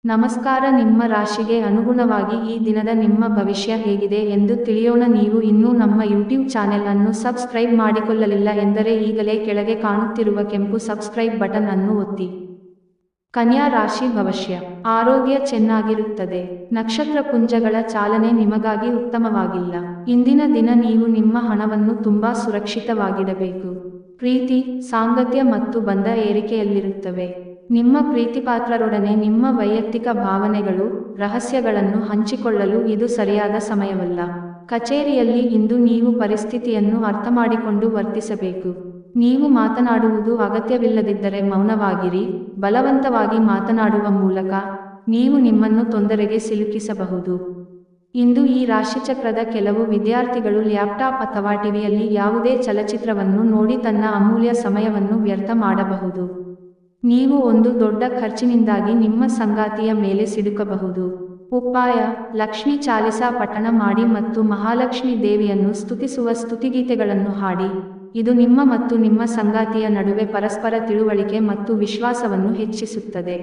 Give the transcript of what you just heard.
ನಮಸ್ಕಾರ. ನಿಮ್ಮ ರಾಶಿಗೆ ಅನುಗುಣವಾಗಿ ಈ ದಿನದ ನಿಮ್ಮ ಭವಿಷ್ಯ ಹೇಗಿದೆ ಎಂದು ತಿಳಿಯೋಣ. ನೀವು ಇನ್ನೂ ನಮ್ಮ ಯೂಟ್ಯೂಬ್ ಚಾನೆಲ್ ಅನ್ನು ಸಬ್ಸ್ಕ್ರೈಬ್ ಮಾಡಿಕೊಳ್ಳಲಿಲ್ಲ ಎಂದರೆ ಈಗಲೇ ಕೆಳಗೆ ಕಾಣುತ್ತಿರುವ ಕೆಂಪು ಸಬ್ಸ್ಕ್ರೈಬ್ ಬಟನ್ ಅನ್ನು ಒತ್ತಿ. ಕನ್ಯಾ ರಾಶಿ ಭವಿಷ್ಯ. ಆರೋಗ್ಯ ಚೆನ್ನಾಗಿರುತ್ತದೆ. ನಕ್ಷತ್ರ ಪುಂಜಗಳ ಚಾಲನೆ ನಿಮಗಾಗಿ ಉತ್ತಮವಾಗಿಲ್ಲ. ಇಂದಿನ ದಿನ ನೀವು ನಿಮ್ಮ ಹಣವನ್ನು ತುಂಬಾ ಸುರಕ್ಷಿತವಾಗಿಡಬೇಕು. ಪ್ರೀತಿ, ಸಾಂಗತ್ಯ ಮತ್ತು ಬಂಧ ಏರಿಕೆಯಲ್ಲಿರುತ್ತವೆ. ನಿಮ್ಮ ಪ್ರೀತಿಪಾತ್ರರೊಡನೆ ನಿಮ್ಮ ವೈಯಕ್ತಿಕ ಭಾವನೆಗಳು, ರಹಸ್ಯಗಳನ್ನು ಹಂಚಿಕೊಳ್ಳಲು ಇದು ಸರಿಯಾದ ಸಮಯವಲ್ಲ. ಕಚೇರಿಯಲ್ಲಿ ಇಂದು ನೀವು ಪರಿಸ್ಥಿತಿಯನ್ನು ಅರ್ಥಮಾಡಿಕೊಂಡು ವರ್ತಿಸಬೇಕು. ನೀವು ಮಾತನಾಡುವುದು ಅಗತ್ಯವಿಲ್ಲದಿದ್ದರೆ ಮೌನವಾಗಿರಿ. ಬಲವಂತವಾಗಿ ಮಾತನಾಡುವ ಮೂಲಕ ನೀವು ನಿಮ್ಮನ್ನು ತೊಂದರೆಗೆ ಸಿಲುಕಿಸಬಹುದು. ಇಂದು ಈ ರಾಶಿಚಕ್ರದ ಕೆಲವು ವಿದ್ಯಾರ್ಥಿಗಳು ಲ್ಯಾಪ್ಟಾಪ್ ಅಥವಾ ಟಿವಿಯಲ್ಲಿ ಯಾವುದೇ ಚಲಚಿತ್ರವನ್ನು ನೋಡಿ ತನ್ನ ಅಮೂಲ್ಯ ಸಮಯವನ್ನು ವ್ಯರ್ಥ ಮಾಡಬಹುದು. ನೀವು ಒಂದು ದೊಡ್ಡ ಖರ್ಚಿನಿಂದಾಗಿ ನಿಮ್ಮ ಸಂಗಾತಿಯ ಮೇಲೆ ಸಿಡುಕಬಹುದು. ಉಪಾಯ: ಲಕ್ಷ್ಮೀ ಚಾಲಿಸಾ ಪಠಣ ಮಾಡಿ ಮತ್ತು ಮಹಾಲಕ್ಷ್ಮಿ ದೇವಿಯನ್ನು ಸ್ತುತಿಸುವ ಸ್ತುತಿಗೀತೆಗಳನ್ನು ಹಾಡಿ. ಇದು ನಿಮ್ಮ ಮತ್ತು ನಿಮ್ಮ ಸಂಗಾತಿಯ ನಡುವೆ ಪರಸ್ಪರ ತಿಳುವಳಿಕೆ ಮತ್ತು ವಿಶ್ವಾಸವನ್ನು ಹೆಚ್ಚಿಸುತ್ತದೆ.